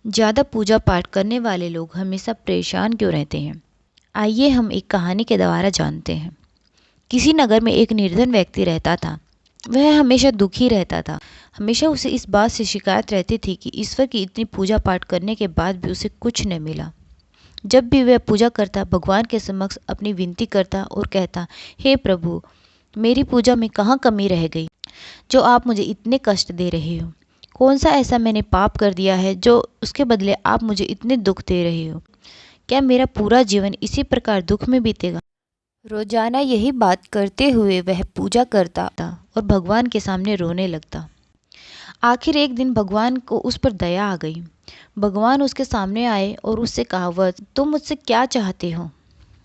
ज़्यादा पूजा पाठ करने वाले लोग हमेशा परेशान क्यों रहते हैं? आइए हम एक कहानी के द्वारा जानते हैं। किसी नगर में एक निर्धन व्यक्ति रहता था। वह हमेशा दुखी रहता था। हमेशा उसे इस बात से शिकायत रहती थी कि ईश्वर की इतनी पूजा पाठ करने के बाद भी उसे कुछ न मिला। जब भी वह पूजा करता, भगवान के समक्ष अपनी विनती करता और कहता, हे प्रभु, मेरी पूजा में कहाँ कमी रह गई, जो आप मुझे इतने कष्ट दे रहे हो? कौन सा ऐसा मैंने पाप कर दिया है जो उसके बदले आप मुझे इतने दुख दे रहे हो? क्या मेरा पूरा जीवन इसी प्रकार दुख में बीतेगा? रोजाना यही बात करते हुए वह पूजा करता था और भगवान के सामने रोने लगता। आखिर एक दिन भगवान को उस पर दया आ गई। भगवान उसके सामने आए और उससे कहा, वह तुम मुझसे क्या चाहते हो?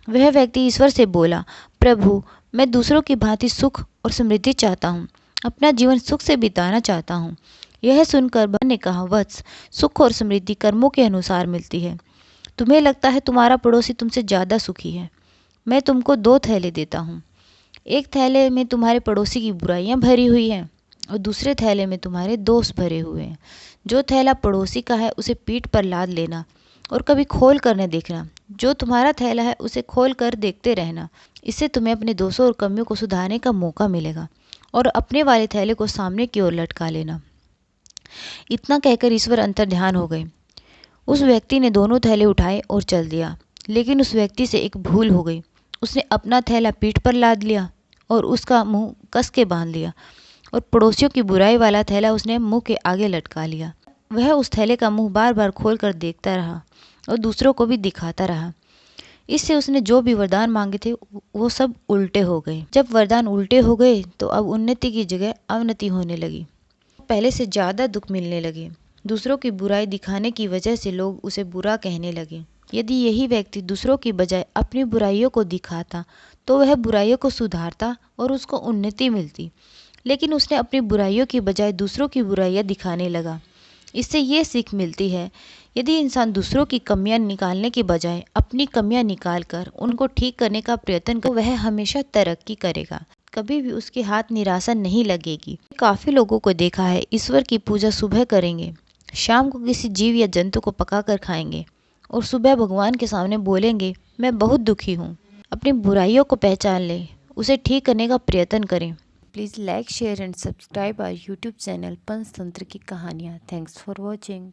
वह व्यक्ति ईश्वर से बोला, प्रभु, मैं दूसरों की भांति सुख और समृद्धि चाहता हूँ। अपना जीवन सुख से बिताना चाहता हूँ। यह सुनकर भगवान ने कहा, वत्स, सुख और समृद्धि कर्मों के अनुसार मिलती है। तुम्हें लगता है तुम्हारा पड़ोसी तुमसे ज़्यादा सुखी है। मैं तुमको दो थैले देता हूँ। एक थैले में तुम्हारे पड़ोसी की बुराइयां भरी हुई हैं और दूसरे थैले में तुम्हारे दोस्त भरे हुए हैं। जो थैला पड़ोसी का है उसे पीठ पर लाद लेना और कभी खोल कर न देखना। जो तुम्हारा थैला है उसे खोल कर देखते रहना। इससे तुम्हें अपने दोषों और कमियों को सुधारने का मौका मिलेगा और अपने वाले थैले को सामने की ओर लटका लेना। इतना कहकर ईश्वर अंतर्ध्यान हो गए। उस व्यक्ति ने दोनों थैले उठाए और चल दिया। लेकिन उस व्यक्ति से एक भूल हो गई। उसने अपना थैला पीठ पर लाद लिया और उसका मुंह कस के बांध लिया और पड़ोसियों की बुराई वाला थैला उसने मुंह के आगे लटका लिया। वह उस थैले का मुंह बार बार खोल कर देखता रहा और दूसरों को भी दिखाता रहा। इससे उसने जो भी वरदान मांगे थे वो सब उल्टे हो गए। जब वरदान उल्टे हो गए तो अब उन्नति की जगह अवनति होने लगी। पहले से ज़्यादा दुख मिलने लगे। दूसरों की बुराई दिखाने की वजह से लोग उसे बुरा कहने लगे। यदि यही व्यक्ति दूसरों की बजाय अपनी बुराइयों को दिखाता तो वह बुराइयों को सुधारता और उसको उन्नति मिलती। लेकिन उसने अपनी बुराइयों की बजाय दूसरों की बुराइयां दिखाने लगा। इससे ये सीख मिलती है, यदि इंसान दूसरों की कमियां निकालने की बजाय अपनी कमियां निकाल कर उनको ठीक करने का प्रयत्न करे, तो वह हमेशा तरक्की करेगा। कभी भी उसके हाथ निराशा नहीं लगेगी। काफ़ी लोगों को देखा है, ईश्वर की पूजा सुबह करेंगे, शाम को किसी जीव या जंतु को पकाकर खाएंगे और सुबह भगवान के सामने बोलेंगे, मैं बहुत दुखी हूँ। अपनी बुराइयों को पहचान लें, उसे ठीक करने का प्रयत्न करें। Please like, share and subscribe our YouTube channel Panchatantra की कहानियाँ। Thanks for watching.